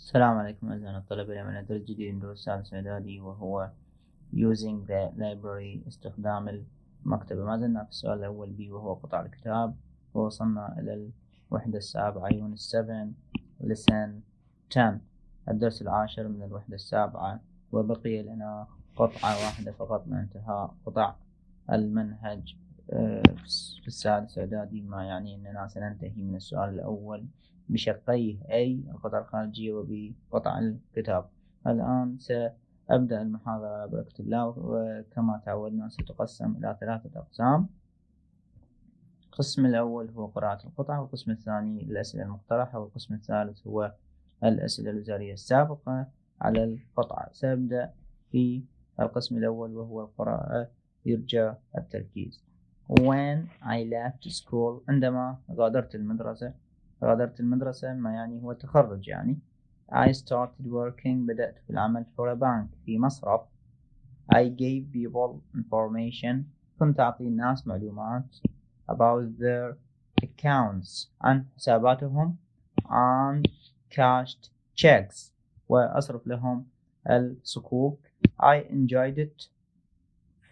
السلام عليكم أعزائنا الطلبة. من الدرس الجديد ندرس السادس اعدادي وهو using the library، استخدام المكتبة. ما زلنا في السؤال الأول بي وهو قطع الكتاب، ووصلنا إلى الوحدة السابعة unit 7 lesson 10 الدرس العاشر من الوحدة السابعة، وبقي لنا قطعة واحدة فقط من انتهاء قطع المنهج في السادس اعدادي، ما يعني أننا سننتهي من السؤال الأول بشقيه أي القطع الخارجية وبقطع الكتاب. الآن سأبدأ المحاضرة بركة الله، وكما تعودنا ستقسم إلى 3 أقسام. القسم الأول هو قراءة القطع، والقسم الثاني الأسئلة المقترحة، والقسم الثالث هو الأسئلة الوزارية السابقة على القطعة. سأبدأ في القسم الأول وهو القراءة، يرجى التركيز. When I left school، عندما غادرت المدرسة ما يعني هو التخرج يعني. I started working، بدأت في العمل for a bank، في مصرف. I gave people information، كنت أعطي الناس معلومات about their accounts، عن حساباتهم. and cashed checks، وأصرف لهم الصكوك. I enjoyed it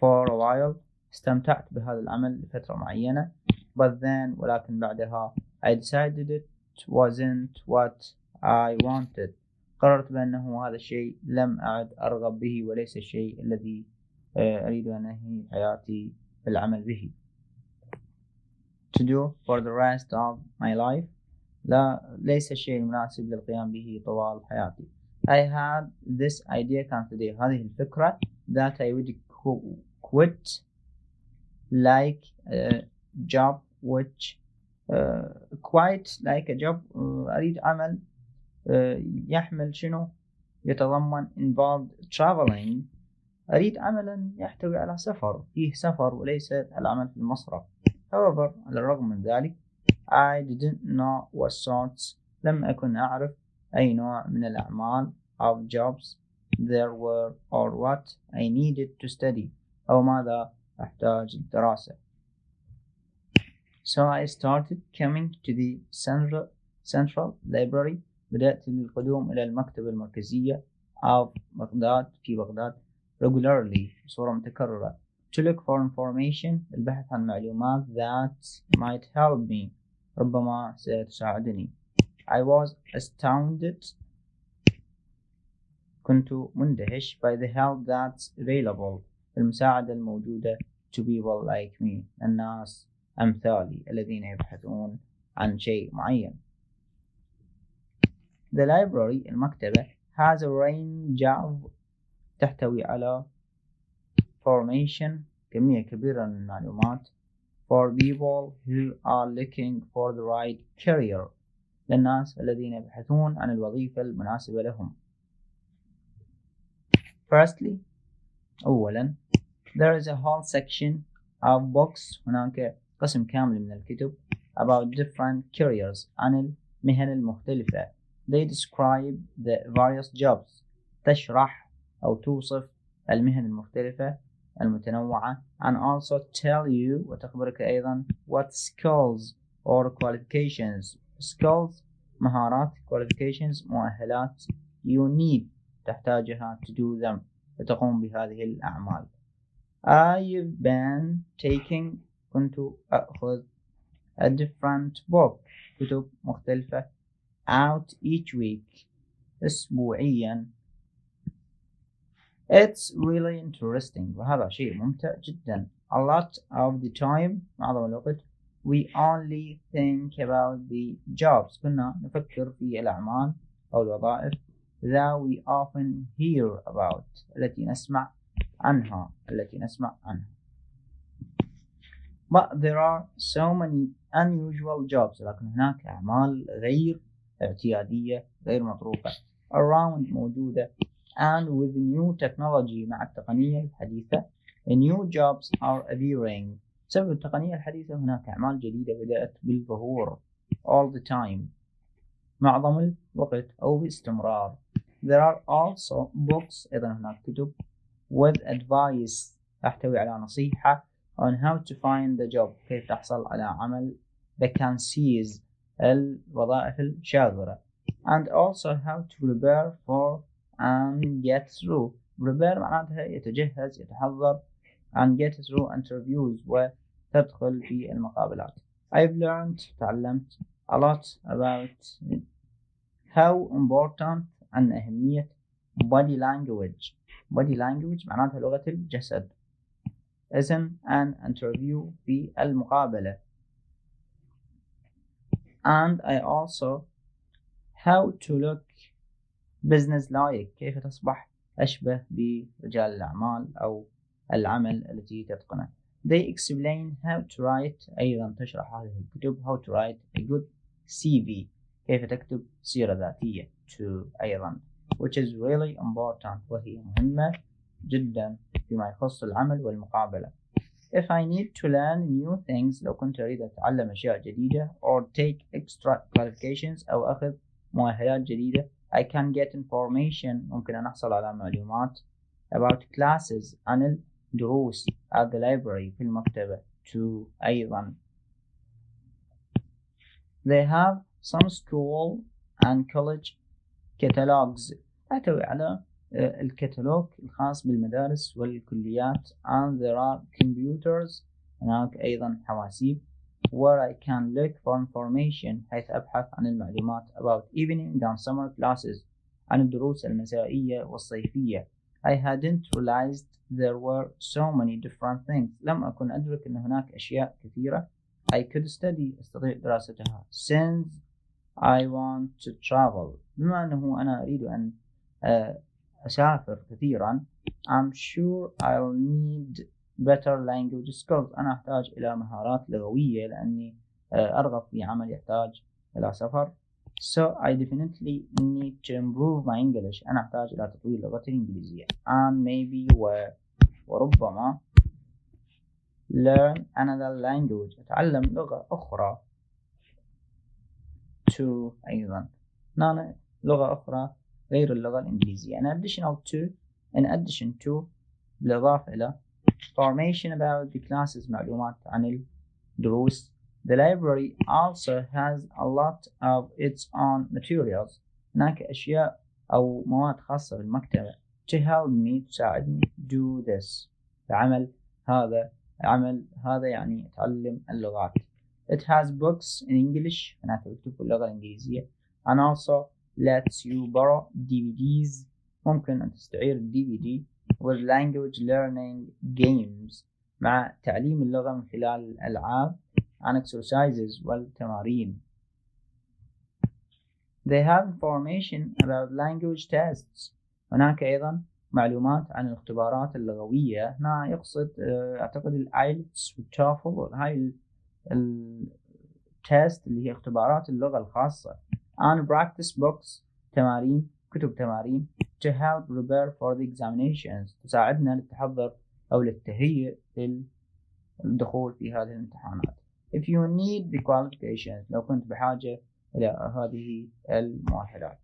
for a while، استمتعت بهذا العمل لفترة معينة. but then، ولكن بعدها I decided it wasn't what I wanted، قررت بأنه هذا الشيء لم أعد أرغب به، وليس الشيء الذي أريد أن أنهي حياتي بالعمل به. to do for the rest of my life، ليس الشيء المناسب للقيام به طوال حياتي. I had this idea، كانت لدي هذه الفكرة that I would quit like a job which quite like a job، أريد عمل يحمل شنو؟ يتضمن involved traveling، أريد عملا يحتوي على سفر، فيه سفر وليس العمل في المصرف. however، على الرغم من ذلك I didn't know what sorts، لم أكن أعرف أي نوع من الأعمال of jobs there were or what I needed to study، أو ماذا أحتاج للدراسة. so I started coming to the central library، بدأت القدوم إلى المكتبة المركزية of بغداد، في بغداد regularly، بصورة متكررة. to look for information، البحث عن معلومات that might help me، ربما ستساعدني. I was astounded، كنت مندهش by the help that's available، المساعدة الموجودة to people like me، الناس أمثالي الذين يبحثون عن شيء معين. The library، المكتبة has a range of، تحتوي على information، كمية كبيرة من المعلومات for people who are looking for the right career، للناس الذين يبحثون عن الوظيفة المناسبة لهم. Firstly، أولا there is a whole section of books، هناك قسم كامل من الكتب about different careers، عن المهن المختلفة. They describe the various jobs، تشرح أو توصف المهن المختلفة المتنوعة. and also tell you، وتخبرك أيضا what skills or qualifications، skills مهارات، qualifications مؤهلات، you need تحتاجها to do them، لتقوم بهذه الأعمال. I've been taking، كنت أخذ a different book، كتب مختلفة out each week، أسبوعيا. It's really interesting، وهذا شيء ممتع جدا. A lot of the time، معظم الوقت we only think about the jobs، كنا نفكر في الأعمال أو الوظائف that we often hear about، التي نسمع عنها. But there are so many unusual jobs، لكن هناك أعمال غير اعتيادية، غير مطروقة around، موجودة. and with new technology، مع التقنية الحديثة new jobs are appearing، بسبب التقنية الحديثة هناك أعمال جديدة بدأت بالظهور all the time، معظم الوقت أو باستمرار. there are also books، أيضا هناك كتب with advice، تحتوي على نصيحة on how to find the job، كيف تحصل على عمل. vacancies، الوظائف الشاغرة. and also how to prepare for and get through. prepare معناتها يتجهز يتحضر and get through interviews وتدخل في المقابلات. I've learned تعلمت a lot about how important عن أهمية body language. body language معناتها لغة الجسد isn't an interview في المقابلة. and I also how to look business like كيف تصبح أشبه برجال الأعمال أو العمل التي تتقنه. They explain how to write أيضا تشرح هذه الكتب how to write a good CV كيف تكتب سيرة ذاتية to أيضا which is really important وهي مهمة جدا فيما يخص العمل والمقابلة. If I need to learn new things لو كنت أريد أتعلم أشياء جديدة or take extra qualifications أو أخذ مؤهلات جديدة I can get information ممكن أن أحصل على معلومات about classes عن الدروس at the library في المكتبة to أيضا. They have some school and college catalogs تحتوي على الكتالوج الخاص بالمدارس والكليات and there are computers هناك أيضا حواسيب where I can look for information حيث أبحث عن المعلومات about evening and summer classes عن الدروس المسائية والصيفية. I hadn't realized there were so many different things لم أكن أدرك أن هناك أشياء كثيرة I could study أستطيع دراستها since I want to travel بما أنه أنا أريد أن أسافر كثيرا I'm sure I'll need better language skills أنا أحتاج إلى مهارات لغوية لأني أرغب في عمل يحتاج إلى سفر so I definitely need to improve my English أنا أحتاج إلى تطوير لغتي الإنجليزية and maybe وربما learn another language أتعلم لغة أخرى to أيضا لغة أخرى غير اللغة الإنجليزية in addition to بالإضافة إلى information about the classes معلومات عن الدروس. The library also has a lot of its own materials هناك أشياء أو مواد خاصة بالمكتبة to help me تساعدني do this العمل هذا يعني أتعلم اللغات. It has books in English هناك يكتب باللغة الإنجليزية and also lets you borrow DVDs ممكن أن تستعير DVD with language learning games مع تعليم اللغة من خلال الألعاب عن exercises والتمارين. They have information about language tests هناك أيضا معلومات عن الاختبارات اللغوية هنا يقصد أعتقد الآيلتس والتوفل وهاي التست اللي هي اختبارات اللغة الخاصة and practice books تمارين كتب تمارين to help prepare for the examinations تساعدنا للتحضر أو للتهيئ للدخول في هذه الامتحانات. If you need the qualifications لو كنت بحاجة إلى هذه المؤهلات.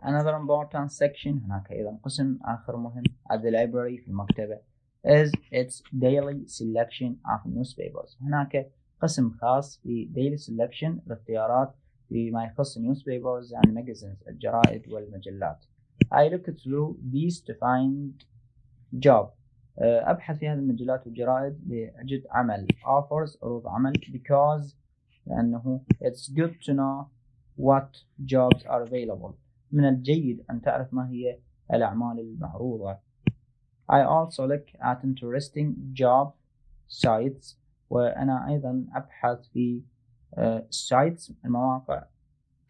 Another important section هناك أيضا قسم آخر مهم at the library في المكتبة is its daily selection of newspapers هناك قسم خاص في daily selection الاختيارات فيما يخص newspapers and magazines الجرائد والمجلات. I look through these to find job أبحث في هذه المجلات والجرائد لأجد عمل offers عروض عمل because لأنه it's good to know what jobs are available من الجيد أن تعرف ما هي الأعمال المعروضة. I also look at interesting job sites وأنا أيضا أبحث في sites المواقع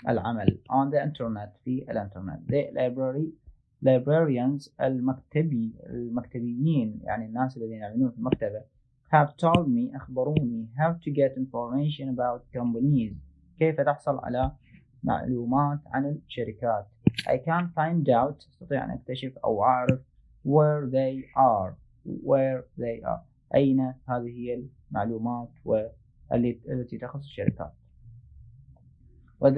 العمل on the internet في الانترنت. The librarians المكتبيين يعني الناس الذين يعملون في المكتبة have told me أخبروني how to get information about companies كيف تحصل على معلومات عن الشركات. I can find out أستطيع أن أكتشف أو أعرف where they are أين هذه هي المعلومات التي تخص الشركات. what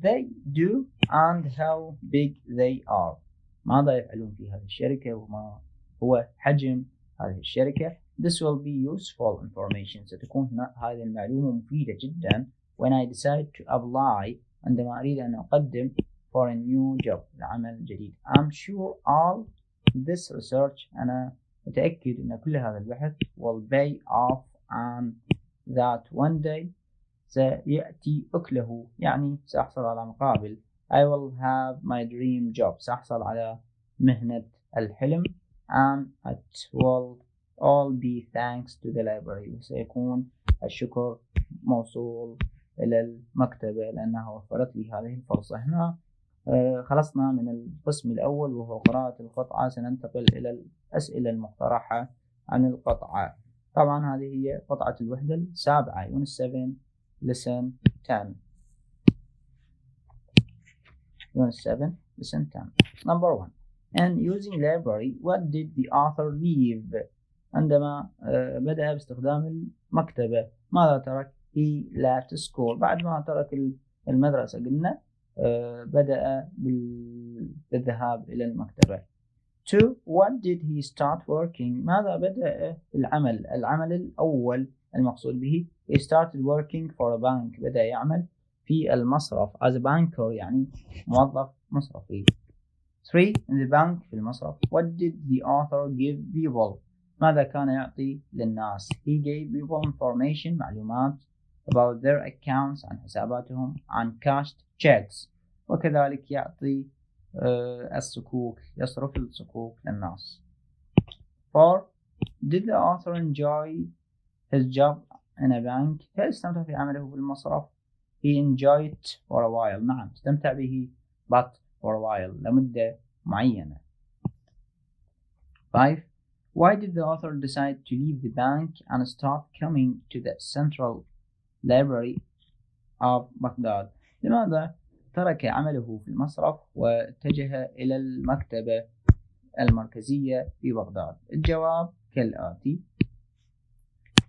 they do and how big they are ماذا يفعلون في هذه الشركة وما هو حجم هذه الشركة. This will be useful information ستكون هذه المعلومة مفيدة جدا when I decide to apply عندما أريد أن أقدم for a new job لعمل جديد. I'm sure all this research أنا متأكد أن كل هذا البحث will pay off and that one day سيأتي أكله، يعني سأحصل على مقابل. I will have my dream job سأحصل على مهنة الحلم and it will all be thanks to the library وسيكون الشكر موصول إلى المكتبة لأنها وفرت لي هذه الفرصة. هنا خلصنا من القسم الأول وهو قراءة القطعة. سننتقل إلى الأسئلة المقترحة عن القطعة. طبعا هذه هي قطعة الوحدة السابعة Unit 7 Lesson 10. Unit 7 Lesson 10. Number 1. And using library, what did the author leave? عندما بدأ باستخدام المكتبة ماذا ترك؟ He left school. بعد ما ترك المدرسة قلنا بدأ بالذهاب إلى المكتبة. 2. What did he start working? ماذا بدأ العمل الأول المقصود به he started working for a bank. بدأ يعمل في المصرف as a banker يعني موظف مصرفي. 3. In the bank في المصرف. What did the author give people? ماذا كان يعطي للناس؟ He gave people information معلومات about their accounts عن حساباتهم عن cashed checks وكذلك يعطي الصكوك يصرف الصكوك للناس. 4. Did the author enjoy his job in a bank? هل استمتع في عمله بالمصرف؟ He enjoyed it for a while. نعم استمتع به but for a while لمدة معينة. 5. Why did the author decide to leave the bank and start coming to the central library of Baghdad? لماذا ترك عمله في المصرف واتجه إلى المكتبة المركزية في بغداد؟ الجواب كالآتي: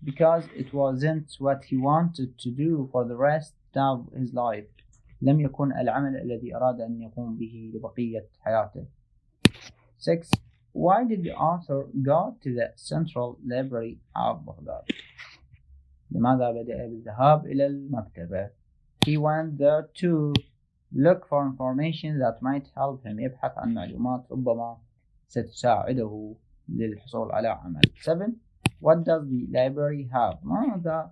Because it wasn't what he wanted to do for the rest of his life. لم يكن العمل الذي أراد أن يقوم به لبقية حياته. 6. Why did the author go to the central library of Baghdad? لماذا بدأ بالذهاب إلى المكتبة؟ He went there to look for information that might help him. يبحث عن معلومات ربما ستساعده للحصول على عمل. 7. What does the library have? ماذا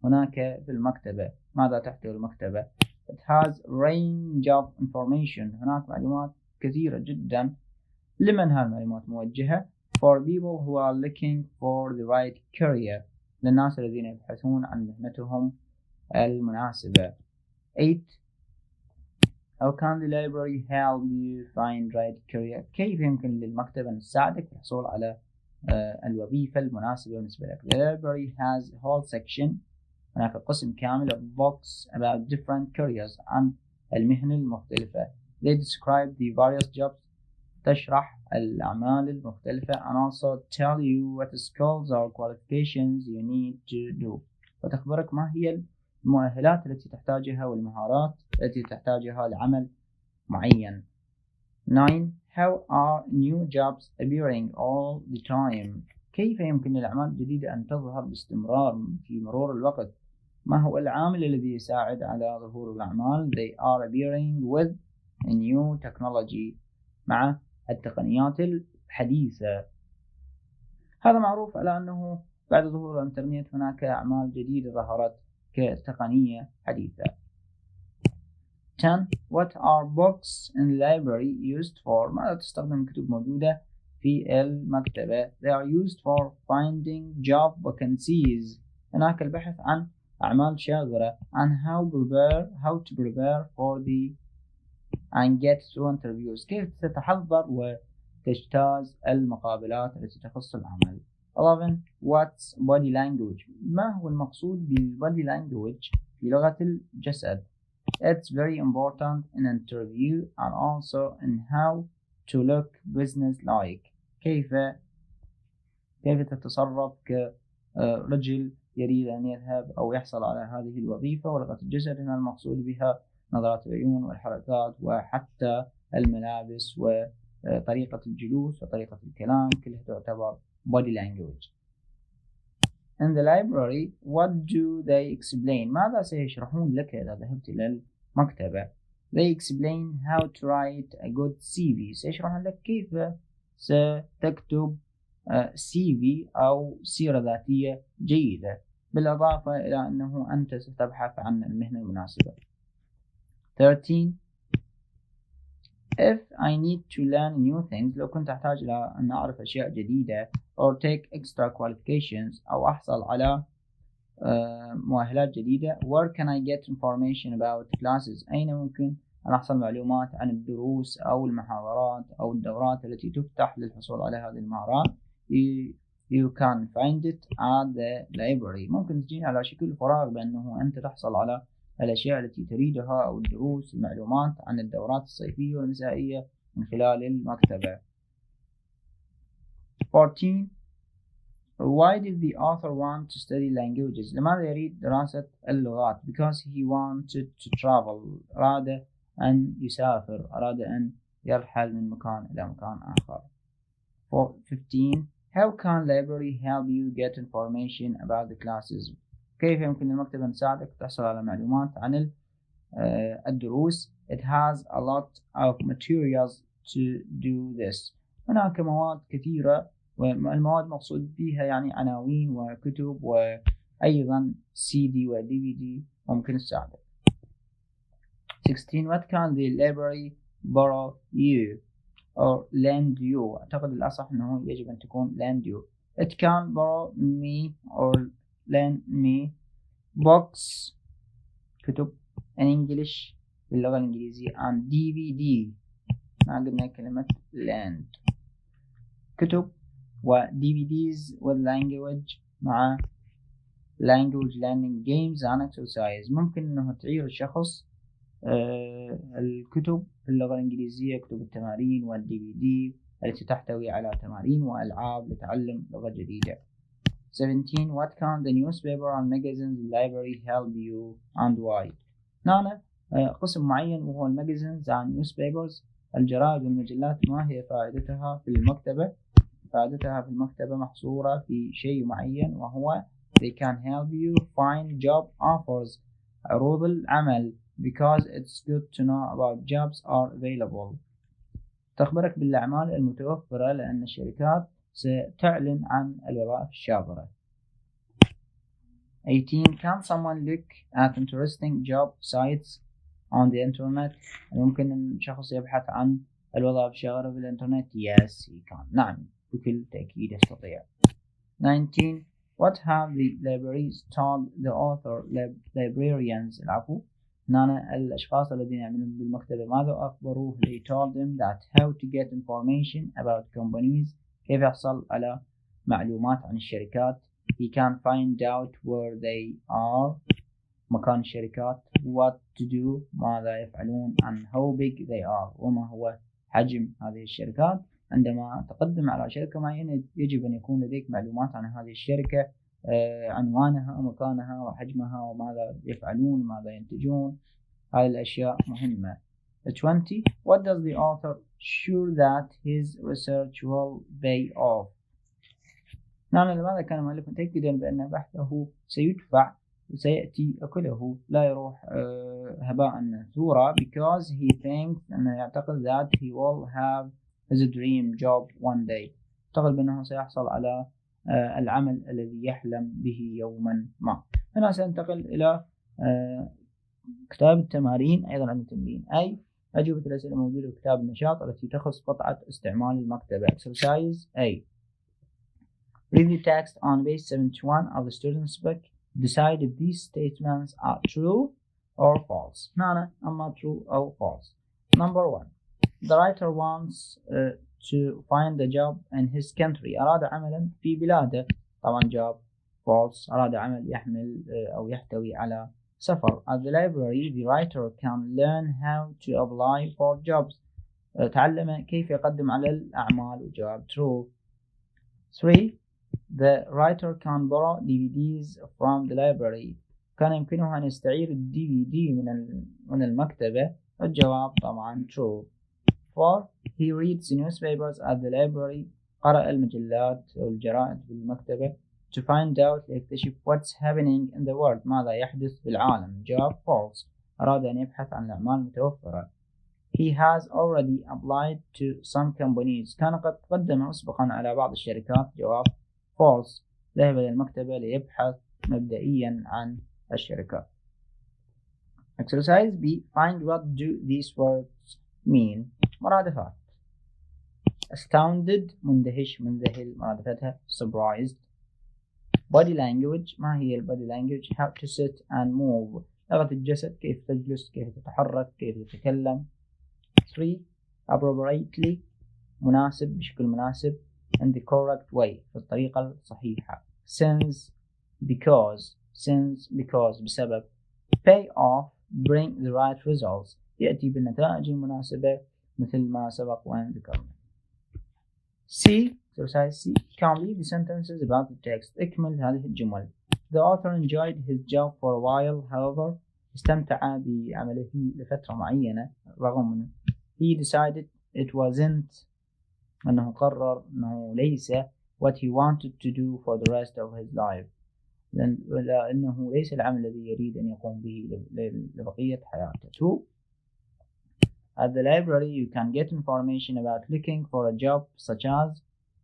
هناك في المكتبة؟ ماذا تحتوي المكتبة؟ It has a range of information. هناك معلومات كثيرة جدا. لمن هالمعلومات موجهة؟ For people who are looking for the right career. للناس الذين يبحثون عن مهنتهم المناسبة. 8. How can the library help you find right career? كيف يمكن للمكتبة أن تساعدك في الحصول على الوظيفة المناسبة بالنسبة لك؟ The library has a whole section. هناك قسم كامل of books about different careers عن المهن المختلفة. They describe the various jobs. تشرح الأعمال المختلفة and also tell you what skills or qualifications you need to do. وتخبرك ما هي المؤهلات التي تحتاجها والمهارات التي تحتاجها لعمل معين. 9. How are new jobs appearing all the time? كيف يمكن للأعمال الجديدة أن تظهر باستمرار في مرور الوقت؟ ما هو العامل الذي يساعد على ظهور الأعمال؟ They are appearing with a new technology. مع التقنيات الحديثة. هذا معروف على أنه بعد ظهور الإنترنت هناك أعمال جديدة ظهرت كتقنية حديثة. 10. What are books in the library used for? ماذا تستخدم الكتب موجودة في المكتبة؟ They are used for finding job vacancies. هناك البحث عن أعمال شاغرة. And how to prepare for the and get through interviews. كيف تتحضر وتجتاز المقابلات التي تخص العمل. 11. What's body language? ما هو المقصود بالbody language في لغة الجسد؟ It's very important in interview and also in how to look business-like. كيف تتصرف كرجل يريد أن يذهب أو يحصل على هذه الوظيفة. ولغة الجسد هنا المقصود بها نظرات العيون والحركات وحتى الملابس وطريقة الجلوس وطريقة الكلام كلها تعتبر body language. in the library, what do they explain? ماذا سيشرحون لك إذا ذهبت إلى المكتبة؟ They explain how to write a good CV. سيشرحون لك كيف ستكتب CV أو سيرة ذاتية جيدة، بالإضافة إلى أنه أنت ستبحث عن المهنة المناسبة. 13. If I need to learn new things، لو كنت أحتاج إلى أن أعرف أشياء جديدة or take extra qualifications أو أحصل على مؤهلات جديدة. Where can I get information about classes؟ أين ممكن أن أحصل معلومات عن الدروس أو المحاضرات أو الدورات التي تفتح للحصول على هذه المهارات؟ You can find it at the library. ممكن تجيني على شكل فراغ بأنه أنت تحصل على الأشياء التي تريدها أو الدروس المعلومات عن الدورات الصيفية والمسائية من خلال المكتبة. 14. Why did the author want to study languages؟ لماذا يريد دراسة اللغات؟ Because he wanted to travel. أراد أن يسافر، أراد أن يرحل من مكان إلى مكان آخر. 15. How can library help you get information about the classes؟ كيف يمكن للمكتبة أن تساعدك تحصل على معلومات عن الدروس؟ It has a lot of materials to do this. هناك مواد كثيرة، والمواد مقصود بها يعني عناوين وكتب وأيضا CD و DVD ممكن تساعدك. 16. What can the library borrow you or lend you؟ أعتقد الأصح أنه يجب أن تكون lend you. It can borrow me or lend me books، كتب in English باللغة الإنجليزية and DVD. قلنا كلمة lend، كتب و DVDs with language مع language learning games and exercise. ممكن أنه تعير الشخص الكتب باللغة الإنجليزية، كتب التمارين والDVD التي تحتوي على تمارين وألعاب لتعلم لغة جديدة. 17. What can the newspaper and magazines library help you and why؟ هنا قسم معين وهو الماجازينز and newspapers، الجرائد والمجلات. ما هي فائدتها في المكتبة؟ فائدتها في المكتبة محصورة في شيء معين وهو they can help you find job offers، عروض العمل، because it's good to know about jobs are available. تخبرك بالأعمال المتوفرة لأن الشركات ستعلن عن الوظائف الشاغرة. 18. Can someone look at interesting job sites on the internet؟ ممكن أن شخص يبحث عن الوظائف الشاغرة بالإنترنت؟ Yes, he can. نعم، بكل تأكيد يستطيع. 19. What have the libraries told the author librarians؟ العفو، هنا الأشخاص الذين يعملون بالمكتبة ماذا أخبروه؟ They told them that how to get information about companies، كيف يحصل على معلومات عن الشركات. He can find out where they are، مكان الشركات. What to do، ماذا يفعلون. and how big they are، وما هو حجم هذه الشركات. عندما تقدم على شركة معينة يجب أن يكون لديك معلومات عن هذه الشركة، عنوانها ومكانها وحجمها وماذا يفعلون وماذا ينتجون. هذه الأشياء مهمة. 20. What does the author sure that his research will pay off؟ نعم، لماذا كان المؤلف متأكدا بأن بحثه سيدفع وسيأتي أكله، لا يروح هباء منثورا؟ Because he thinks، أنه يعتقد that he will have his dream job one day، يعتقد بأنه سيحصل على العمل الذي يحلم به يوما ما. هنا سننتقل إلى كتاب التمارين. أيضا عندنا تمرين أي أجوبة الأسئلة موجودة في كتاب النشاط التي تخص قطعة استعمال المكتبة. Exercise A. Read the text on page 71 of the student's book. Decide if these statements are true or false. هنا أما true أو false. Number 1. The writer wants to find a job in his country. أراد عملا في بلاده. طبعا job false. أراد عمل يحمل أو يحتوي على سفر. At the library, the writer can learn how to apply for jobs. تعلم كيف يقدم على الأعمال. وجواب true. 3. The writer can borrow DVDs from the library. كان يمكنه أن يستعير DVD من المكتبة. الجواب طبعا true. 4. He reads newspapers at the library. قرأ المجلات أو الجرائد في المكتبة. to find out ليكتشف what's happening in the world ماذا يحدث بالعالم. جواب false أراد أن يبحث عن الأعمال المتوفرة. He has already applied to some companies كان قد قدم مسبقا على بعض الشركات. جواب false ذهب إلى المكتبة ليبحث مبدئيا عن الشركات. Exercise B. Find what do these words mean. مرادفات. Astounded مندهش منذهل مرادفتها surprised. Body language ما هي البودي language. How to sit and move لغة الجسد كيف تجلس كيف تتحرك كيف تتكلم. 3. Appropriately مناسب بشكل مناسب in the correct way في الطريقة الصحيحة. Since because بسبب. Pay off bring the right results يأتي بالنتائج المناسبة مثل ما سبق وأن ذكرنا. C. Exercise C. Complete the sentences about the text. اكمل هذه الجمل. The author enjoyed his job for a while. However استمتع بعمله لفترة معينة رغم أنه he decided it wasn't أنه قرر أنه ليس what he wanted to do for the rest of his life لأنه ليس العمل الذي يريد أن يقوم به لبقية حياته. 2. At the library you can get information about looking for a job such as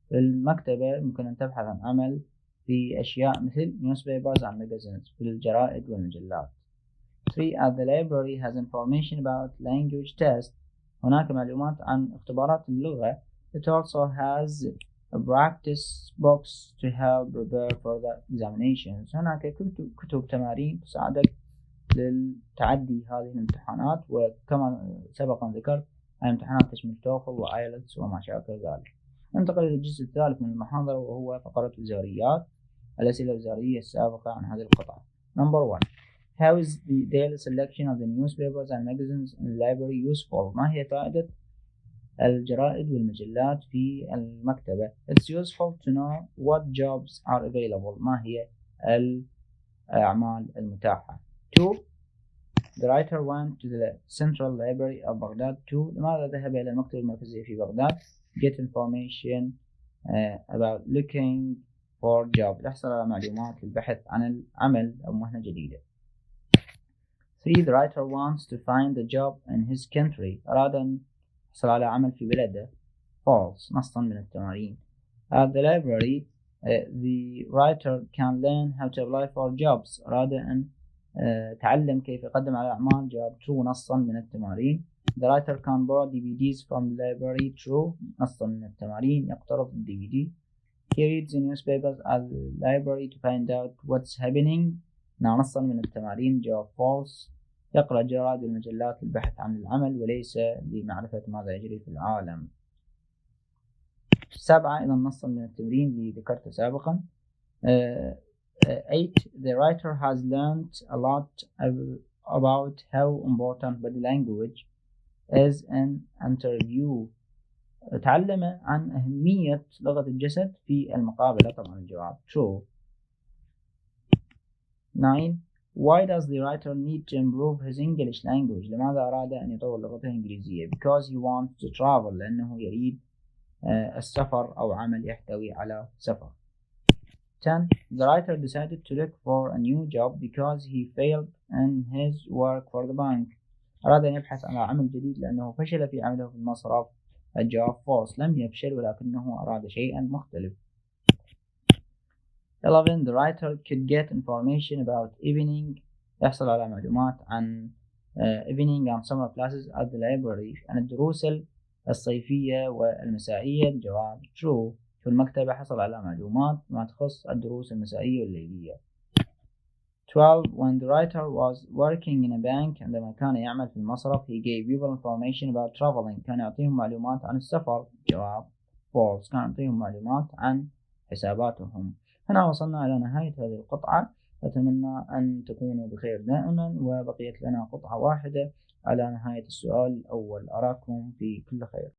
في المكتبة ممكن أن تبحث عن عمل في أشياء مثل newspapers and magazines في الجرائد والمجلات. 3. At the library has information about language tests هناك معلومات عن اختبارات اللغة. It also has a practice box to help prepare for the examinations. هناك كتب تمارين تساعدك للتعدي هذه الامتحانات وكما سبقا ذكرت الامتحانات تشمل توفل وآيلتس وما شابه ذلك. ننتقل إلى الجزء الثالث من المحاضرة وهو فقرة وزاريات الأسئلة الوزارية السابقة عن هذه القطعة. Number 1. How is the daily selection of the newspapers and magazines in the library useful? ما هي فائدة الجرائد والمجلات في المكتبة؟ It's useful to know what jobs are available. ما هي الأعمال المتاحة. 2. The writer went to the central library of Baghdad to لماذا ذهب إلى المكتبة المركزية في بغداد؟ Get information about looking for job ليحصل على معلومات للبحث عن العمل أو مهنة جديدة. 3. The writer wants to find a job in his country. أراد أن يحصل على عمل في بلده. False نصا من التمارين. At the library the writer can learn how to apply for jobs. أراد أن تعلم كيف يقدم على أعمال. جواب true نصا من التمارين. The writer can borrow DVDs from the library. True نصا من التمارين يقترض DVD. He reads the newspapers at the library to find out what's happening. نصا من التمارين. جواب false يقرأ الجرائد والمجلات للبحث عن العمل وليس لمعرفة ماذا يجري في العالم. 7. إذا نصا من التمرين اللي ذكرته سابقا. 8. The writer has learned a lot about how important body language is in interview. تعلم عن أهمية لغة الجسد في المقابلة. طبعا الجواب true. 9. Why does the writer need to improve his English language? لماذا أراد أن يطور لغته الإنجليزية؟ Because he wants to travel لأنه يريد السفر أو عمل يحتوي على سفر. 10. The writer decided to look for a new job because he failed in his work for the bank. أراد أن يبحث عن عمل جديد لأنه فشل في عمله في المصرف. الجواب false لم يفشل ولكنه أراد شيئا مختلف. 11. The writer could get information about evening. يحصل على معلومات عن evening and summer classes at the library عن الدروس الصيفية والمسائية. الجواب true. في المكتبة حصل على معلومات ما تخص الدروس المسائية والليلية. 12. When the writer was working in a bank عندما كان يعمل في المصرف he gave people information about traveling. كان يعطيهم معلومات عن السفر. جواب false كان يعطيهم معلومات عن حساباتهم. هنا وصلنا إلى نهاية هذه القطعة. أتمنى أن تكونوا بخير دائما وبقيت لنا قطعة واحدة على نهاية السؤال الأول. أراكم في كل خير.